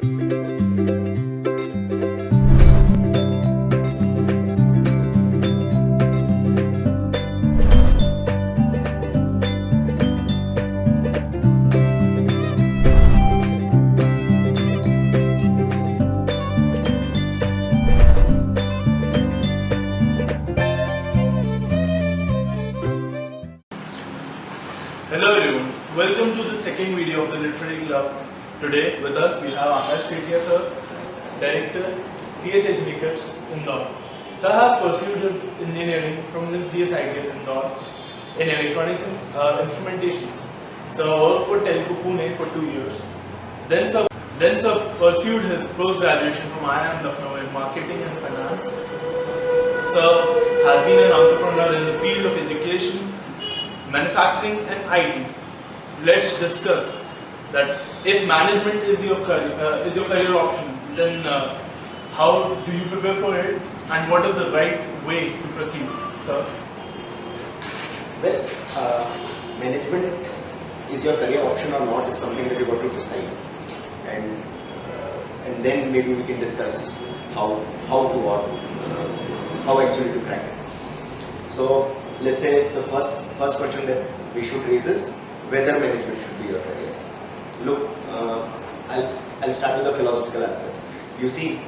Hello everyone, welcome to the second video of the Literary Club. Today with us we have Akash Sethia sir, Director, C.A.T. Makers, Indore. Sir has pursued his engineering from his C.A.T. Indore in electronics and instrumentations. Sir worked for Telco Pune for 2 years. Then sir pursued his post-graduation from IIM Lucknow in marketing and finance. Sir has been an entrepreneur in the field of education, manufacturing and IT. Let's discuss that if management is your career option, then how do you prepare for it and what is the right way to proceed, sir? Well, management is your career option or not is something that you got to decide, and then maybe we can discuss how actually to crack it. So let's say the first question that we should raise is whether management should be your career. Look, I'll start with a philosophical answer. You see,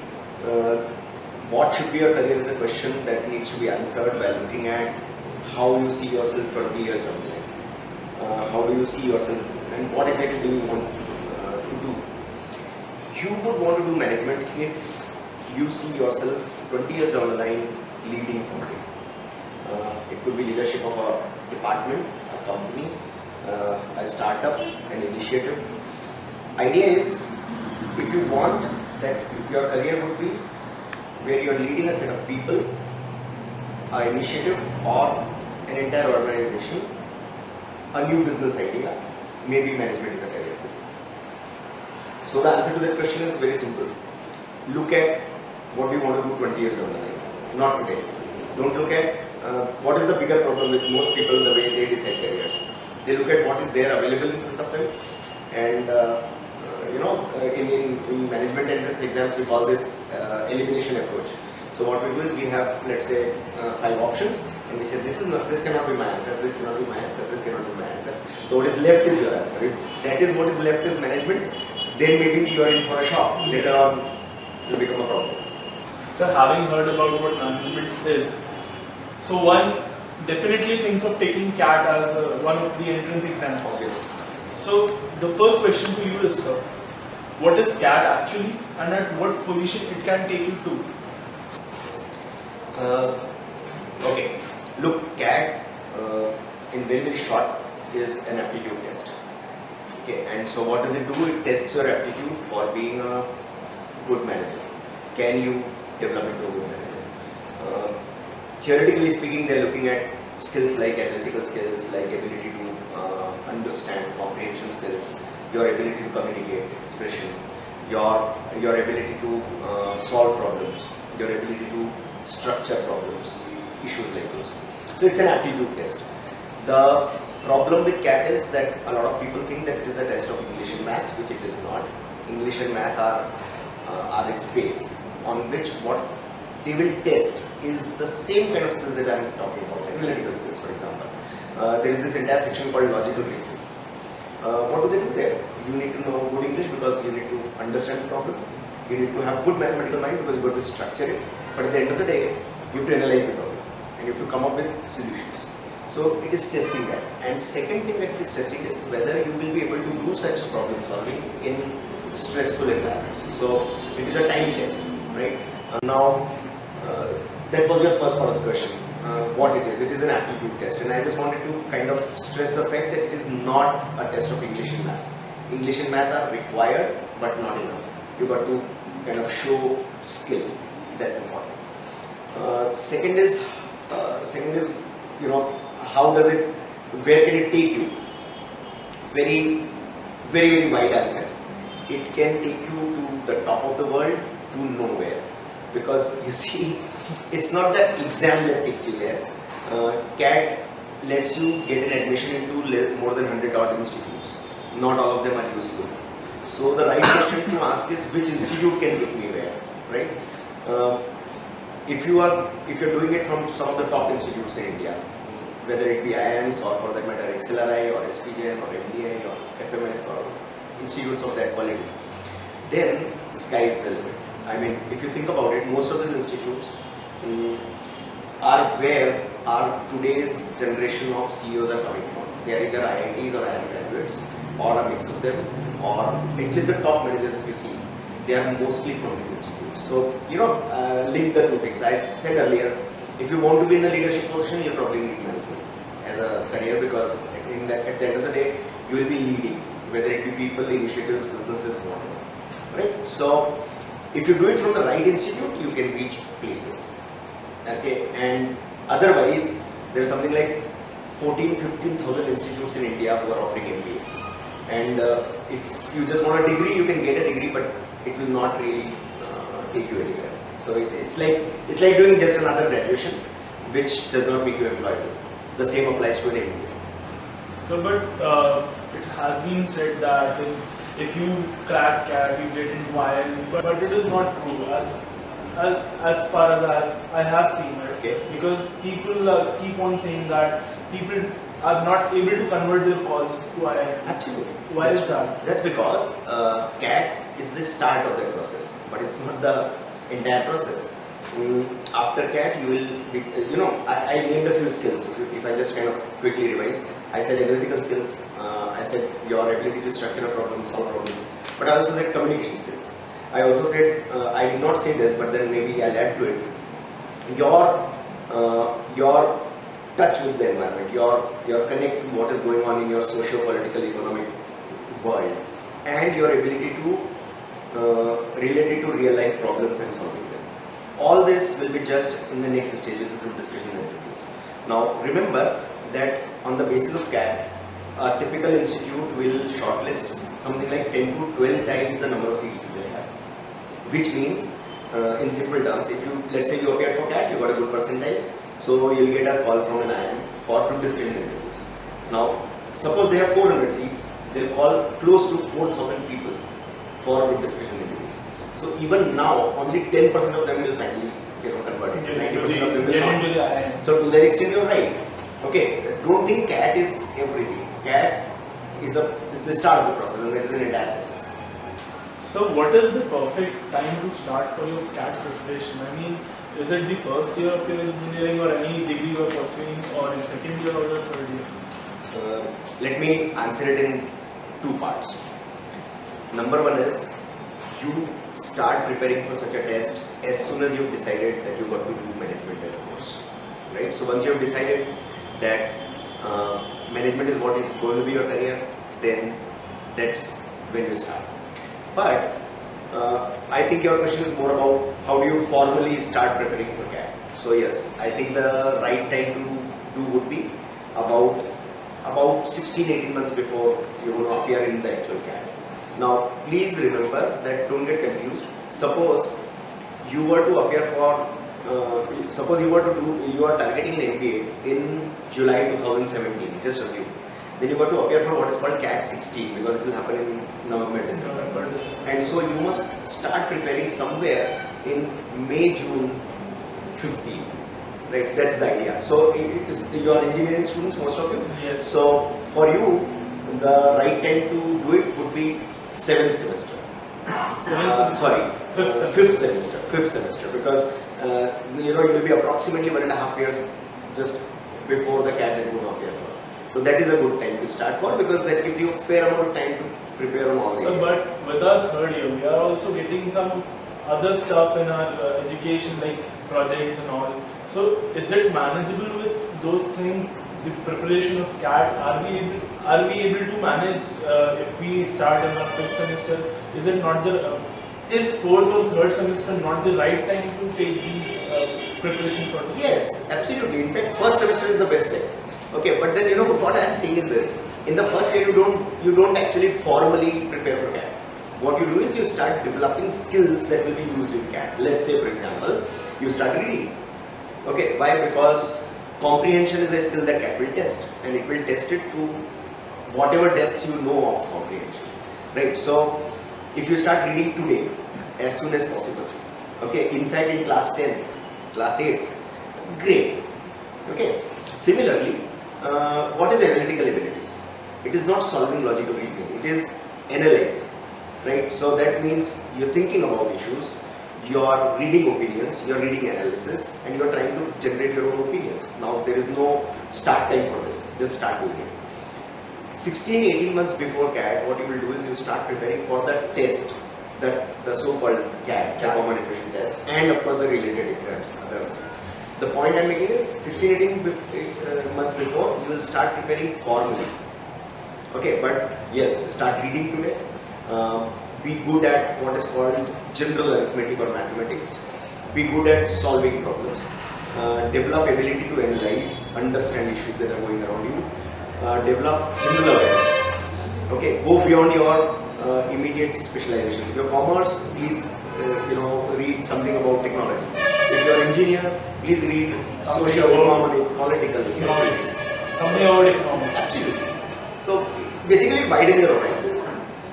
what should be your career is a question that needs to be answered by looking at how you see yourself 20 years down the line. How do you see yourself and what exactly do you want to do? You would want to do management if you see yourself 20 years down the line leading something. It could be leadership of a department, a company, a startup, an initiative. Idea is, if you want that your career would be where you are leading a set of people, an initiative or an entire organization, a new business idea, maybe management is a career for you. So the answer to that question is very simple. Look at what you want to do 20 years down the line, not today. Don't look at what is the bigger problem with most people the way they decide careers. They look at what is there available in front of them, and in management entrance exams we call this elimination approach. So what we do is we have, let's say, 5 options, and we say this cannot be my answer, this cannot be my answer, this cannot be my answer. So what is left is your answer. If that is what is left is management, then maybe you are in for a shock. Later on, it will become a problem. Sir, having heard about what management is, so one definitely thinks of taking C.A.T. as one of the entrance exams. Obviously. So the first question to you is, sir, what is C.A.T. actually and at what position it can take you to? Okay, look, C.A.T. In very short is an aptitude test. Okay, and so what does it do? It tests your aptitude for being a good manager. Can you develop into a good manager? Theoretically speaking, they are looking at skills like analytical skills, like ability to understand, comprehension skills, your ability to communicate, expression, your ability to solve problems, your ability to structure problems, issues like those. So it's an aptitude test. The problem with C.A.T. is that a lot of people think that it is a test of English and math, which it is not. English and math are its base, on which what they will test is the same kind of skills that I am talking about, analytical skills for example. There is this entire section called logical reasoning. What do they do there? You need to know good English because you need to understand the problem. You need to have good mathematical mind because you got to structure it. But at the end of the day, you have to analyze the problem and you have to come up with solutions. So it is testing that. And second thing that it is testing is whether you will be able to do such problem solving in stressful environments. So it is a time test, right? Now, that was your first part of the question. What it is an aptitude test, and I just wanted to kind of stress the fact that it is not a test of English and math. English and math are required, but not enough. You got to kind of show skill. That's important. Second is how does it? Where can it take you? Very, very, very wide answer. It can take you to the top of the world to nowhere. Because you see, it's not the exam that takes you there. C.A.T. lets you get an admission into more than 100 odd institutes. Not all of them are useful. So the right question to ask is which institute can take me where, right? If you're doing it from some of the top institutes in India, whether it be IIMs or for that matter XLRI or SPJM or MDI or FMS or institutes of that quality, then the sky is the limit. I mean, if you think about it, most of these institutes are where our today's generation of CEOs are coming from. They are either IITs or IIM graduates or a mix of them, or at least the top managers if you see, they are mostly from these institutes. So, link the two things. I said earlier, if you want to be in the leadership position, you probably need management as a career, because at the end of the day, you will be leading, whether it be people, initiatives, businesses, whatever. Right? So, if you do it from the right institute, you can reach places. Okay, and otherwise, there is something like 15,000 institutes in India who are offering MBA. And if you just want a degree, you can get a degree, but it will not really take you anywhere. So it's like doing just another graduation, which does not make you employable. The same applies to an MBA. So, but it has been said that if you crack CAT, you get into IIMs, but it is not true as far as I have seen it. Okay. Because people keep on saying that people are not able to convert their calls to IIMs. Absolutely. Why is that? That's because CAT is the start of the process, but it's not the entire process. After CAT, you will be, I named a few skills. If I just kind of quickly revise, I said analytical skills, I said your ability to structure a problem, solve problems, but I also said communication skills. I also said, I did not say this, but then maybe I'll add to it, your touch with the environment, your connect to what is going on in your socio-political, economic world, and your ability to relate it to real-life problems and solving them. All this will be judged in the next stage, which is group discussion and interviews. Now, remember that on the basis of CAT, a typical institute will shortlist something like 10 to 12 times the number of seats that they have. Which means, in simple terms, if you, let's say you appeared for CAT, you got a good percentile, so you'll get a call from an IIM for group discussion interviews. Now, suppose they have 400 seats, they'll call close to 4,000 people for group discussion interviews. So even now, only 10% of them will finally convert it. 90% of them will not. So to that extent, you're right. Okay, don't think CAT is everything. CAT is the start of the process, and it is an entire process. So what is the perfect time to start for your CAT preparation? I mean, is it the first year of your engineering or any degree you are pursuing, or in second year or the third year? Let me answer it in two parts. Number one is, you start preparing for such a test as soon as you've decided that you got to do management as a course. Right? So once you have decided that management is what is going to be your career, then that's when you start. But I think your question is more about how do you formally start preparing for CAT. So yes, I think the right time to do would be about 16-18 months before you want to appear in the actual CAT. Now please remember that, don't get confused. Suppose you were to appear for, you are targeting an MBA in July 2017, just assume. Then you got to appear for what is called CAT 16, because it will happen in November, December. And so you must start preparing somewhere in May, June 15. Right, that's the idea. So you are engineering students, most of you. Yes. So for you, the right time to do it would be 7th semester. Fifth semester, because you will be approximately 1.5 years just before the CAT that you will appear for. So that is a good time to start for, because that gives you a fair amount of time to prepare on all the areas. But with our third year, we are also getting some other stuff in our education, like projects and all. So is it manageable with those things? The preparation of CAT, are we able to manage if we start in our 5th semester? Is it not is 4th or 3rd semester not the right time to take these preparations for? Yes, absolutely. In fact, 1st semester is the best time. Okay, but then what I am saying is this: in the first year you don't actually formally prepare for CAT. What you do is you start developing skills that will be used in CAT. Let's say, for example, you start reading. Okay, why? Because comprehension is a skill that CAT will test, and it will test it to whatever depths you know of comprehension. Right? So if you start reading today, as soon as possible, okay, in fact in class 10th, class 8th, great, okay. Similarly, what is analytical abilities? It is not solving logical reasoning, it is analyzing, right? So that means you're thinking about issues, you're reading opinions, you're reading analysis, and you're trying to generate your own opinions. Now there is no start time for this, just start doing it. 16-18 months before CAT, what you will do is you start preparing for the test, the so-called CAT, the common aptitude test, and of course the related exams, others. The point I'm making is 16-18 months before, you will start preparing formally. Okay, but yes, start reading today. Be good at what is called general arithmetic or mathematics. Be good at solving problems. Develop ability to analyze, understand issues that are going around you. Develop general awareness. Okay, go beyond your immediate specialization. If you're commerce, please read something about technology. If you're engineer, please read social, economic, political, economics. Something about economics. Absolutely. So basically widen your horizons.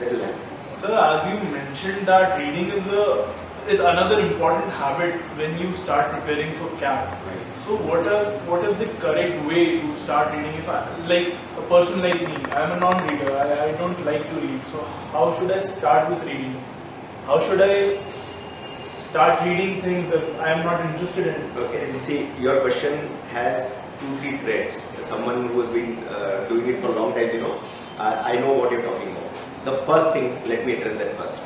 That will help. Sir, as you mentioned that reading is another important habit when you start preparing for CAT. Right. So what is the correct way to start reading? If like a person like me, I am a non-reader, I don't like to read. So how should I start with reading? How should I start reading things that I am not interested in? Okay, see, your question has 2-3 threads. Someone who has been doing it for a long time, I know what you're talking about. The first thing, let me address that first.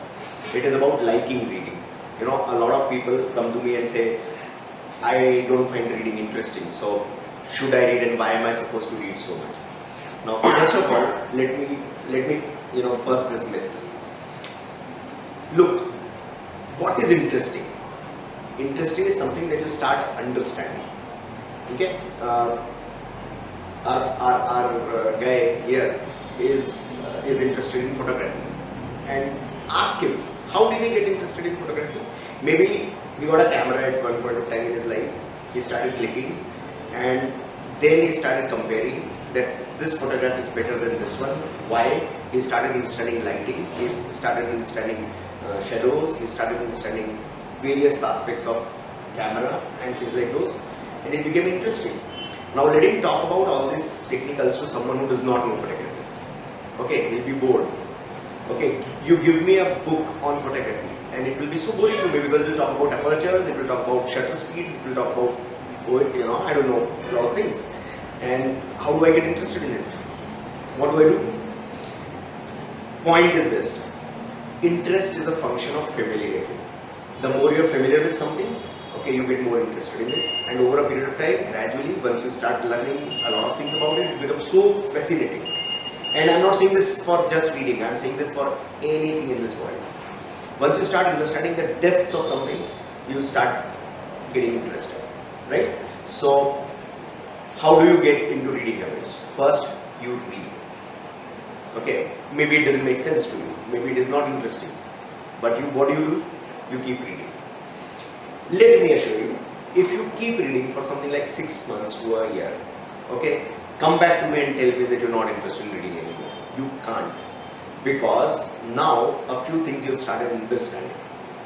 It is about liking reading. A lot of people come to me and say, I don't find reading interesting, so should I read and why am I supposed to read so much? Now, first of all, let me bust this myth. Look, what is interesting? Interesting is something that you start understanding. Okay? Our guy here is interested in photography, and ask him, how did he get interested in photography? Maybe he got a camera at one point of time in his life, he started clicking, and then he started comparing that this photograph is better than this one. Why? He started understanding lighting, he started understanding shadows, he started understanding various aspects of camera and things like those, and it became interesting. Now let him talk about all these technicals to someone who does not know photography. Okay, he'll be bored. Okay, you give me a book on photography and it will be so boring to me because it will talk about apertures, it will talk about shutter speeds, it will talk about, I don't know, a lot of things. And how do I get interested in it? What do I do? Point is this, interest is a function of familiarity. The more you're familiar with something, okay, you get more interested in it, and over a period of time, gradually, once you start learning a lot of things about it, it becomes so fascinating. And I'm not saying this for just reading, I'm saying this for anything in this world. Once you start understanding the depths of something, you start getting interested, right? So, how do you get into reading habits? First, you read. Okay, maybe it doesn't make sense to you, maybe it is not interesting, but what do? You keep reading. Let me assure you, if you keep reading for something like 6 months to a year, okay, come back to me and tell me that you're not interested in reading anymore. You can't. Because now a few things you've started understanding.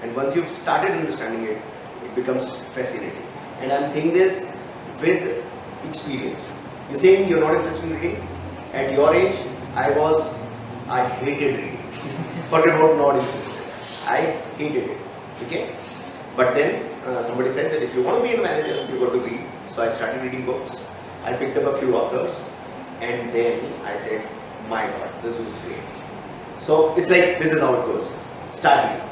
And once you've started understanding it, it becomes fascinating. And I'm saying this with experience. You're saying you're not interested in reading? At your age, I hated reading. Forget about not interested. I hated it. Okay? But then somebody said that if you want to be a manager, you've got to read. So I started reading books. I picked up a few authors, and then I said, my God, this was great. So it's like, this is how it goes. Start reading.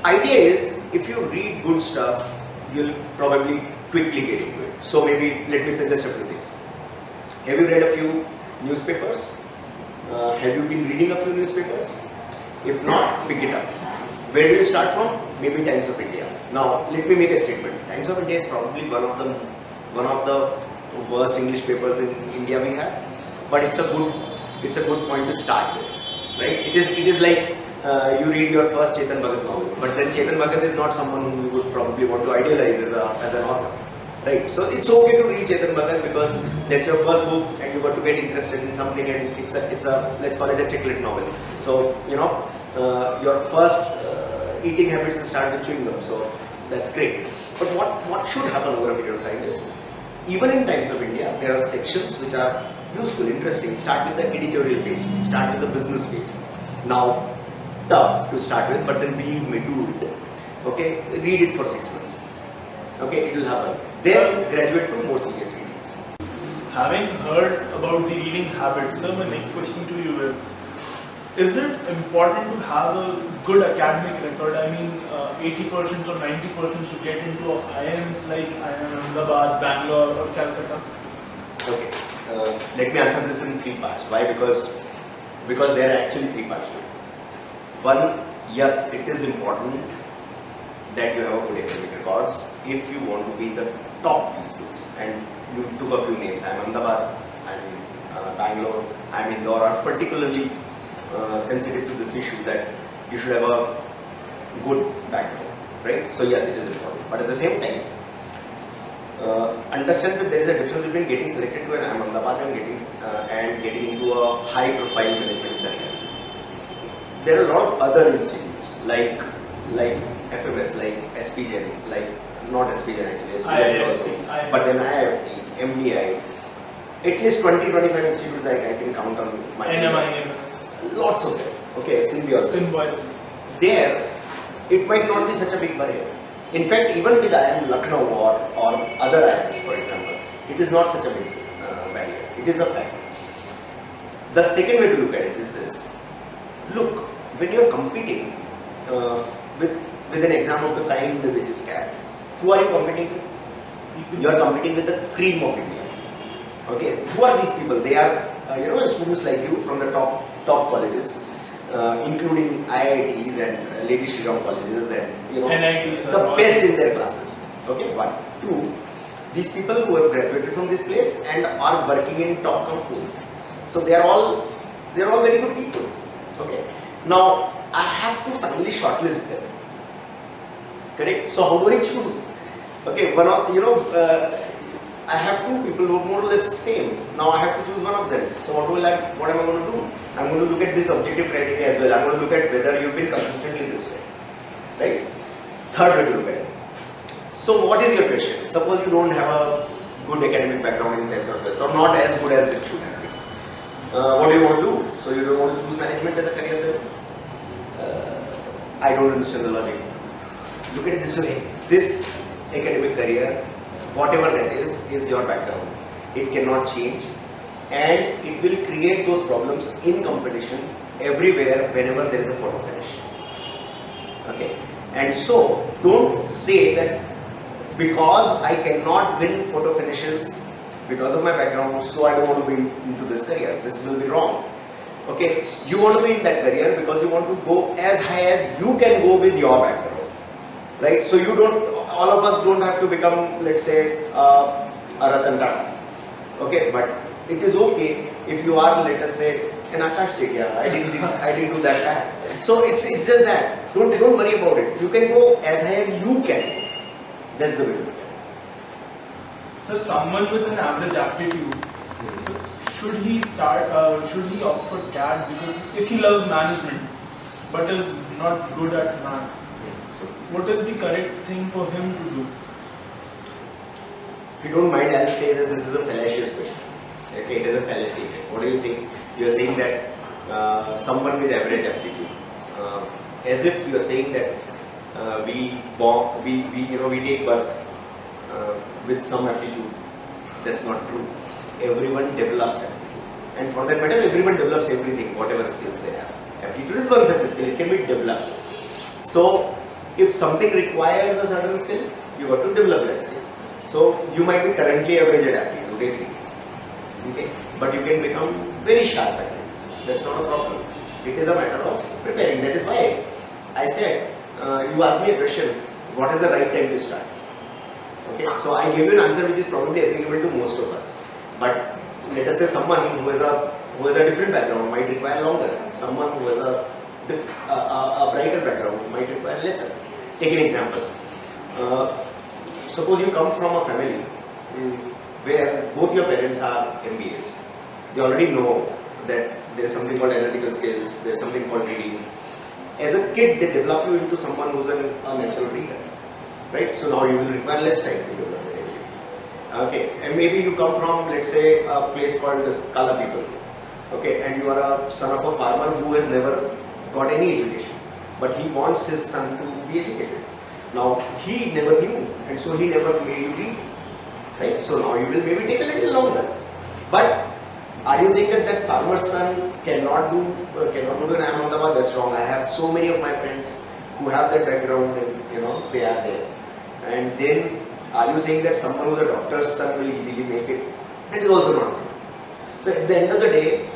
Idea is, if you read good stuff, you'll probably quickly get into it. So maybe, let me suggest a few things. Have you read a few newspapers? Have you been reading a few newspapers? If not, pick it up. Where do you start from? Maybe Times of India. Now, let me make a statement. Times of India is probably one of the worst English papers in India we have, but it's a good point to start with, right? It is like you read your first Chetan Bhagat novel, but then Chetan Bhagat is not someone whom you would probably want to idealize as an author, right? So it's okay to read Chetan Bhagat because that's your first book and you got to get interested in something, and it's a let's call it a chicklet novel. So your first eating habits will start with chewing gum. So that's great. But what should happen over a period of time is, even in Times of India, there are sections which are useful, interesting. Start with the editorial page, start with the business page. Now, tough to start with, but then believe me, do it. Okay, read it for 6 months. Okay, it will happen. Then graduate to more serious readings. Having heard about the reading habits, sir, my next question to you is it important to have a good academic record? I mean, 80% or 90% to get into IIMs like IIM Ahmedabad, Bangalore or Calcutta? Okay, let me answer this in 3 parts. Why? Because there are actually 3 parts to it. One, yes, it is important that you have a good academic records if you want to be the top these schools. And you took a few names. I am Ahmedabad, I am Bangalore, I am Indore, are particularly sensitive to this issue that you should have a good background, right? So yes, it is important. But at the same time, understand that there is a difference between getting selected to an IIM Ahmedabad and getting into a high-profile management career. There are a lot of other institutes like FMS, like SPGen, like not SPGen actually, SPGen also, but then IFT, MDI, at least 20-25 institutes that I can count on my fingers. Lots of them. Okay, Symbiosis. There, it might not be such a big barrier. In fact, even with IIM Lucknow or other IIMs, for example, it is not such a big barrier. It is a fact. The second way to look at it is this. Look, when you are competing with an exam of the kind which is C.A.T, who are you competing with? You are competing with the cream of India. Okay, who are these people? They are students like you from the top colleges, including IITs and Lady Shri Ram colleges and the best in their classes. Okay, 1. 2, these people who have graduated from this place and are working in top companies. So they are all very good people. Okay. Now I have to finally shortlist them. Correct. So how do I choose? Okay, I have 2 people who are more or less same. Now I have to choose one of them. So what am I going to do? I'm going to look at this objective criteria as well. I'm going to look at whether you've been consistently this way. Right? Third way to look at it. So what is your question? Suppose you don't have a good academic background in 10th or 12th, or not as good as it should have been. What do you want to do? So you don't want to choose management as a career then? I don't understand the logic. Look at it this way. This academic career, whatever that is your background. It cannot change, and it will create those problems in competition everywhere whenever there is a photo finish. Okay, and so don't say that because I cannot win photo finishes because of my background, so I don't want to be into this career. This will be wrong. Okay, you want to be in that career because you want to go as high as you can go with your background, right? So all of us don't have to become, let's say, a Ratan Tata. Okay, but it is okay if you are, let us say, an Akash Sethia. I didn't do that bad. So it's just that. Don't worry about it. You can go as high as you can. That's the way to look at it. So someone with an average aptitude, should he opt for C.A.T because if he loves management but is not good at math, so what is the correct thing for him to do? If you don't mind, I'll say that this is a fallacious question. Okay, it is a fallacy. What are you saying? You are saying that someone with average aptitude, as if you are saying that we take birth with some aptitude. That's not true. Everyone develops aptitude, and for that matter, everyone develops everything, whatever skills they have. Aptitude is one such a skill. It can be developed. So, if something requires a certain skill, you got to develop that skill. So, you might be currently average at aptitude, okay, but you can become very sharp at it. That's not a problem. It is a matter of preparing. That is why I said, you asked me a question, what is the right time to start? Okay, so I gave you an answer which is probably applicable to most of us. But let us say someone who has a different background might require longer. Someone who has a brighter background might require lesser. Take an example. Suppose you come from a family where both your parents are MBAs. They already know that there is something called analytical skills, there is something called reading, as a kid, they develop you into someone who's a natural reader, right? So now you will require less time to develop that ability. Okay, and maybe you come from, let's say, a place called Kala people, okay, and you are a son of a farmer who has never got any education, but he wants his son to be educated. Now, he never knew, and so he never made you read, right? So now you will maybe take a little longer. But are you saying that that farmer's son cannot do an Ahmedabad? That's wrong. I have so many of my friends who have that background, and they are there. And then, are you saying that someone who's a doctor's son will easily make it? That is also not true. So at the end of the day,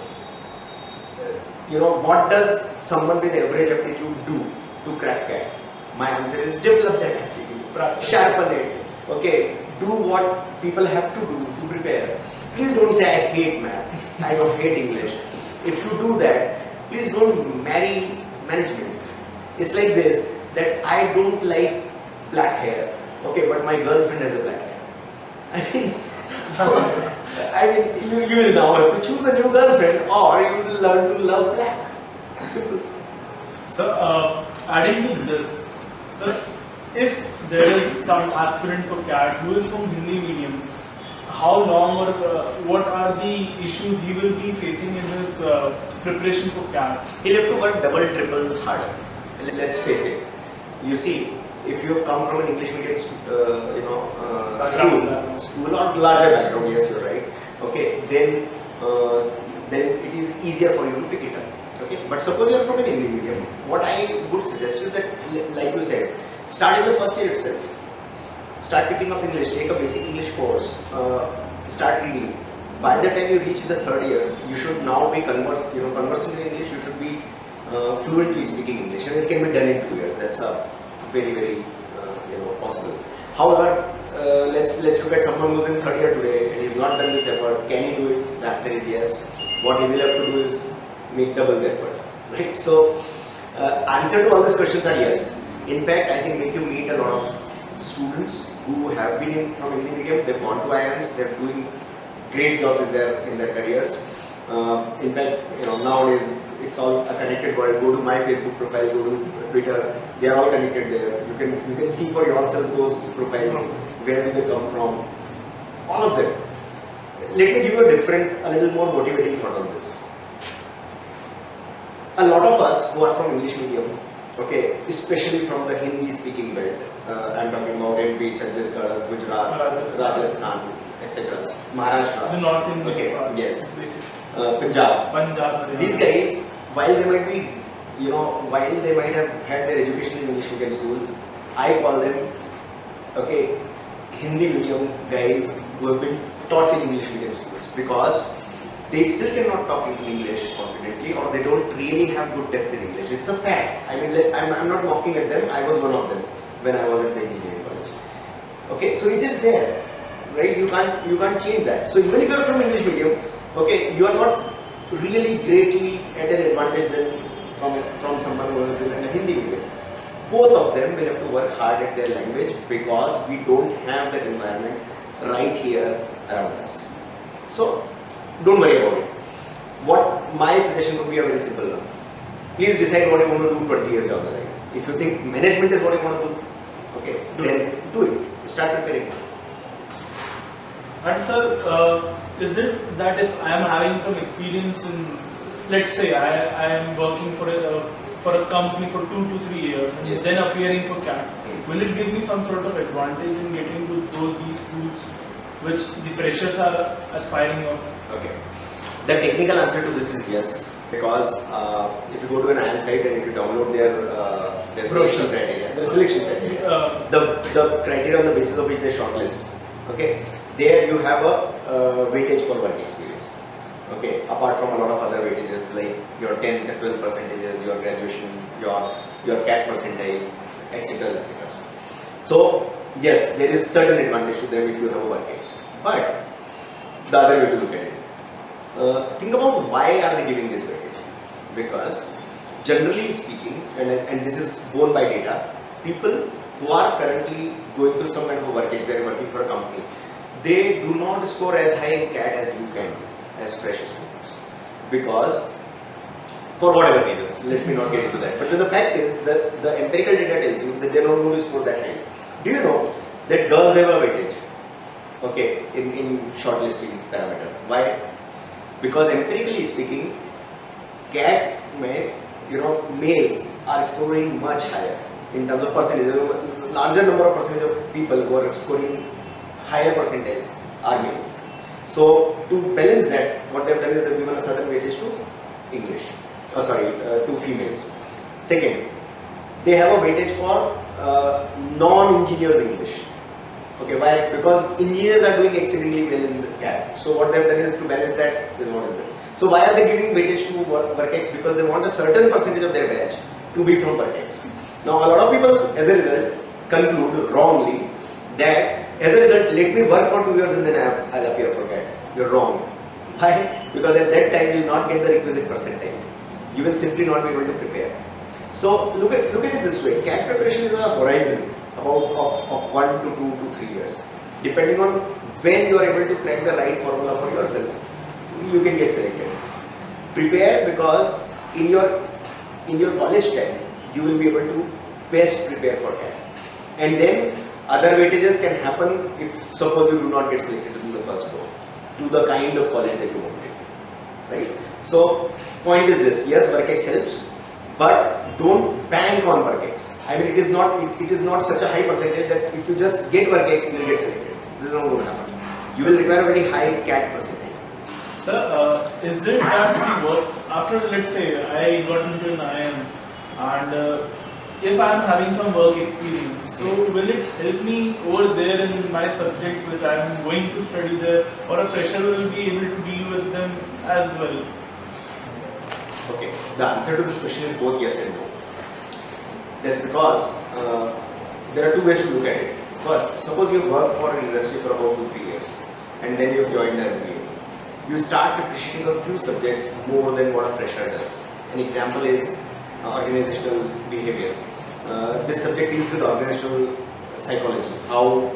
what does someone with average aptitude do to crack CAT? My answer is develop that aptitude, sharpen it. Okay, do what people have to do to prepare. Please don't say I hate math, I don't hate English. If you do that, please don't marry management. It's like this, that I don't like black hair, okay, but my girlfriend has a black hair. You will now have to choose a new girlfriend, or you will learn to love black. Simple. So, adding to this, sir, if there is some aspirant for CAT who is from Hindi medium, how long or what are the issues he will be facing in his preparation for CAT? He'll have to work double, triple harder. Let's face it. You see, if you have come from an English medium, school or larger background, yes, you're right. Okay, then it is easier for you to pick it up. Okay, but suppose you are from an English medium, what I would suggest is that, like you said, start in the first year itself. Start picking up English, take a basic English course, start reading. By the time you reach the third year, you should now be conversing in English. You should be fluently speaking English, and it can be done in 2 years. That's a very, very possible. However, let's look at someone who's in third year today and he's not done this effort. Can he do it? The answer is yes. What he will have to do is make double the effort, right? So, answer to all these questions are yes. In fact, I can make you meet a lot of students who have been from English medium. They've gone to IIMs. They're doing great jobs in their careers. In fact, nowadays it's all a connected world. Go to my Facebook profile, go to Twitter. They are all connected there. You can see for yourself those profiles. Where do they come from? All of them. Let me give you a little more motivating thought on this. A lot of us who are from English medium, okay, especially from the Hindi speaking belt, I'm talking about MP, Chhattisgarh, Gujarat, Rajasthan, etc. Maharashtra. The North Indian okay, part. yes. Punjab. These guys, while they might have had their education in English medium school, I call them, okay, Hindi medium guys who have been taught in English medium schools, because they still cannot talk in English confidently, or they don't really have good depth in English. It's a fact. I mean, I'm not mocking at them. I was one of them when I was at the engineering college. Okay, so it is there, right? You can't change that. So even if you are from English medium, okay, you are not really greatly at an advantage than from someone who is in a Hindi medium. Both of them will have to work hard at their language, because we don't have that environment right here around us. So don't worry about it. What my suggestion would be a very simple one. Please decide what you want to do 20 years down the line. If you think management is what you want to do, okay, then do it. Start preparing. And sir, is it that if I am having some experience in, let's say I am working for a company for 2 to 3 years and yes. then appearing for CAT, will it give me some sort of advantage in getting to these schools which the freshers are aspiring of? Okay. The technical answer to this is yes, because if you go to an IIM site and if you download their selection criteria, the criteria on the basis of which they shortlist, okay, there you have a weightage for work experience. Okay, apart from a lot of other weightages like your 10th and 12th percentages, your graduation, your CAT percentile, etc. etc. So yes, there is certain advantage to them if you have a work ex. But the other way to look at it, think about why are they giving this weightage? Because generally speaking, and this is borne by data, people who are currently going through some kind of a work ex, they are working for a company, they do not score as high in CAT as you can as fresh students, because for whatever reasons. Let me not get into that. But then the fact is that the empirical data tells you that they are not going to score that high. Do you know that girls have a weightage? Okay, in shortlisting parameter. Why? Because empirically speaking, CAT may, males are scoring much higher in terms of percentage. A larger number of percentage of people who are scoring higher percentages are males. So to balance that, what they have done is they've given a certain weightage to English. To females. Second, they have a weightage for non-engineers English. Okay, why? Because engineers are doing exceedingly well in the CAT. So what they have done is to balance that is what is there. So why are they giving weightage to Work-X? Because they want a certain percentage of their batch to be from Work-X. Now a lot of people, as a result, conclude wrongly that as a result, let me work for 2 years and then I'll appear for CAT. You're wrong. Why? Because at that time you will not get the requisite percentile. You will simply not be able to prepare. So look at it this way. CAT preparation is a horizon of 1 to 2 to 3 years. Depending on when you are able to crack the right formula for yourself, you can get selected. Prepare because in your college time, you will be able to best prepare for CAT. And then other weightages can happen if suppose you do not get selected in the first go to the kind of college that you wanted. Right? So point is this, yes, Work-X helps, but don't bank on Work-X. I mean, it is not such a high percentage that if you just get Work-X, you will get selected. This is not going to happen. You will require a very high CAT percentage. Sir, is it that we work after, let's say, I got into an IIM and if I am having some work experience, so will it help me over there in my subjects which I am going to study there, or a fresher will be able to deal with them as well? Okay, the answer to this question is both yes and no. That's because there are two ways to look at it. First, suppose you work for an industry for about 2-3 years and then you have joined an MBA. You start appreciating a few subjects more than what a fresher does. An example is organizational behavior. This subject deals with organizational psychology, how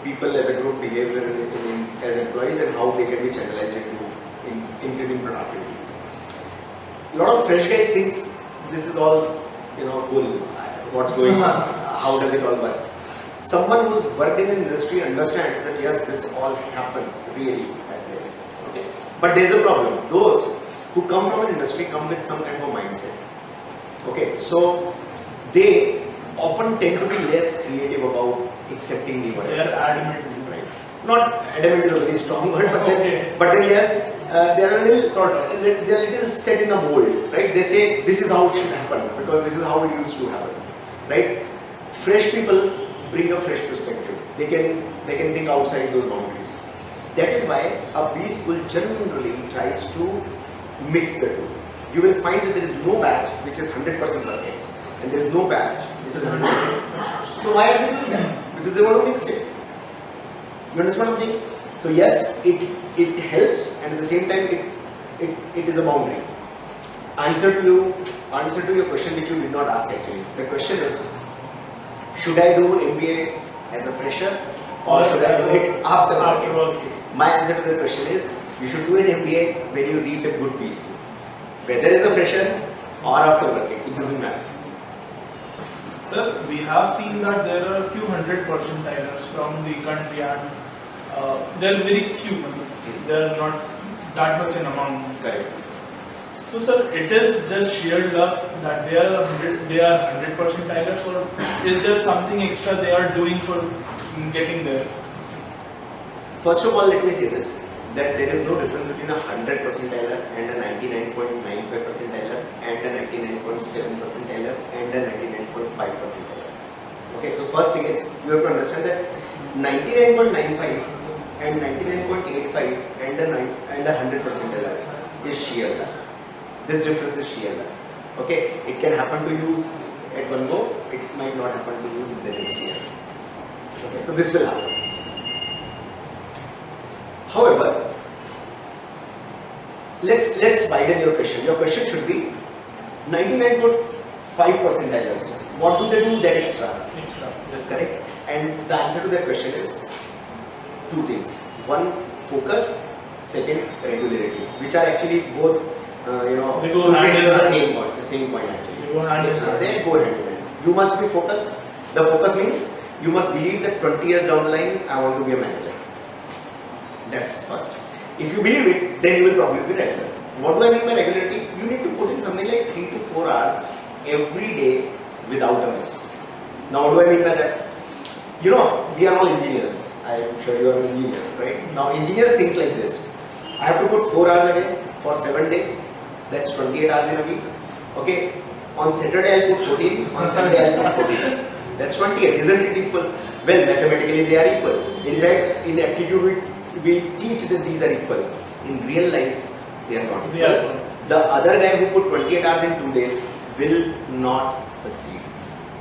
people as a group behaves as employees and how they can be channelized into increasing productivity. A lot of fresh guys thinks this is all, cool, what's going on, how does it all work. Someone who's worked in an industry understands that yes, this all happens really back there. Okay. But there's a problem. Those who come from an industry come with some kind of mindset. Okay, so they often tend to be less creative about accepting the word. They are adamant, right? Not adamant is a very strong word, but then yes, they are a little set in a mold, right? They say this is how it should happen because this is how it used to happen, right? Fresh people bring a fresh perspective. They can think outside those boundaries. That is why a B school generally tries to mix the two. You will find that there is no batch which is 100% Work-X and there is no batch which is 100%. So why are they doing that? Because they want to mix it. You understand what I'm saying? So yes, it helps and at the same time it is a boundary. Answer to your question which you did not ask actually. The question is, should I do MBA as a fresher or should I do it after Work-X? My answer to the question is, you should do an MBA when you reach a good B school. Whether as a fresher or after Work-X, it doesn't matter. Sir, we have seen that there are a few hundred percentilers from the country and there are very few. They are not that much in amount. Correct. So sir, it is just sheer luck that they are 100 percentilers, or is there something extra they are doing for getting there? First of all, let me say this, that there is no difference between a 100 percentiler and a 99.95 percentiler and a 99.7 percentiler and a 99.5 percentiler. Okay, so first thing is, you have to understand that 99.95 and 99.85 and a 100 percentiler is sheer luck. This difference is sheer luck. Okay, it can happen to you at one go, it might not happen to you the next year. Okay, so this will happen. However, let's widen your question. Your question should be 99.5 percentilers. What do they do that extra? Yes. Correct. And the answer to that question is two things. One, focus. Second, regularity, which are actually both They go two hand faces in of the hand. same point actually. They go hand in hand. They go hand in hand. You must be focused. The focus means you must believe that 20 years down the line, I want to be a manager. That's first. If you believe it, then you will probably be regular. What do I mean by regularity? You need to put in something like 3 to 4 hours every day without a miss. Now, what do I mean by that? We are all engineers. I'm sure you are an engineer, right? Now, engineers think like this. I have to put 4 hours a day for 7 days. That's 28 hours in a week. Okay. On Saturday, I'll put 14. On Sunday, I'll put 14. That's 28. Isn't it equal? Well, mathematically, they are equal. In fact, in aptitude, we teach that these are equal. In real life, they are not equal. The other guy who put 28 hours in 2 days will not succeed.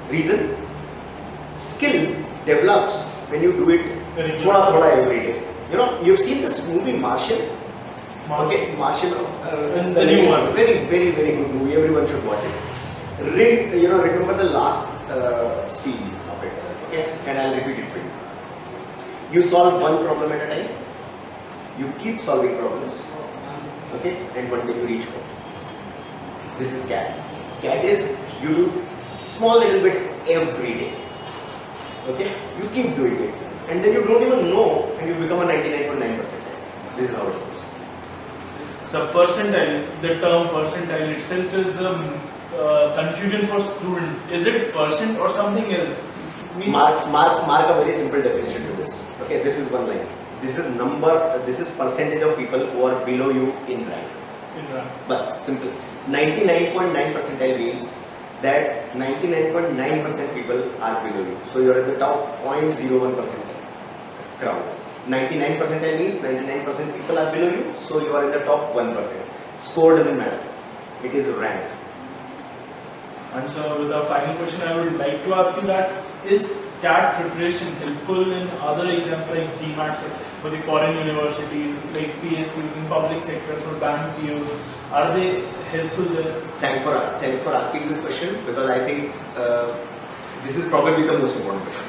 Reason? Skill develops when you do it thoda every day. You've seen this movie Martian? Okay, Martian. It's the new one. Very, very, very good movie. Everyone should watch it. Remember the last scene of it. Okay, and I'll repeat it for you. You solve one problem at a time. You keep solving problems. Okay, and one day you reach home. This is C.A.T. C.A.T is you do small little bit every day. Okay, you keep doing it, and then you don't even know, and you become a 99.9%. This is how it goes. So percentile, the term percentile itself is confusion for student. Is it percent or something else? Mark a very simple definition to this. Okay, this is one line. This is number. This is percentage of people who are below you in rank. Bas, simple. 99.9 percentile means that 99.9% people are below you. So you are at the top 0.01% crowd. 99 percentile means 99% people are below you. So you are in the top 1%. Score doesn't matter. It is rank. And so with the final question, I would like to ask you that, is C.A.T preparation helpful in other exams like GMAT for the foreign universities, like PSU in public sectors or bank POs? Are they helpful there? Thanks for asking this question, because I think this is probably the most important question.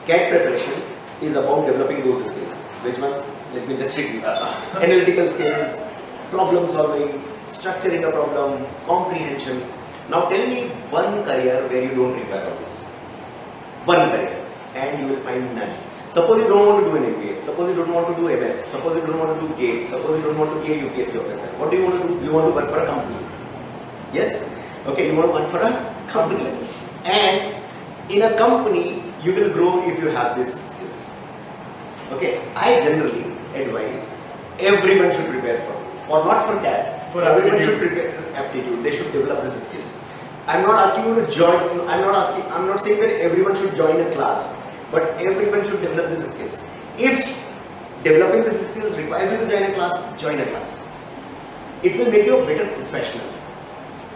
C.A.T preparation is about developing those skills. Which ones? Let me just repeat. Analytical skills, problem solving, structuring a problem, comprehension. Now tell me one career where you don't require all this. One career, and you will find none. Suppose you don't want to do an MBA, suppose you don't want to do MS, suppose you don't want to do GATE, suppose you don't want to be a UPSC officer. What do you want to do? You want to work for a company. Yes? Okay, you want to work for a company. And in a company, you will grow if you have these skills. Okay, I generally advise everyone should prepare for not for C.A.T. Everyone should prepare aptitude. They should develop these skills. I'm not asking you to join. I'm not saying that everyone should join a class, but everyone should develop these skills. If developing these skills requires you to join a class, join a class. It will make you a better professional,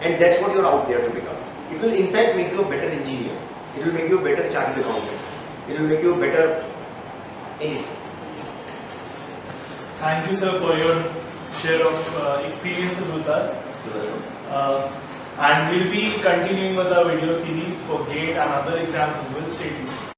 and that's what you're out there to become. It will in fact make you a better engineer. It will make you a better chartered accountant. It will make you a better anything. Thank you, sir, for your share of experiences with us. And we'll be continuing with our video series for GATE and other exams as well. Stay tuned.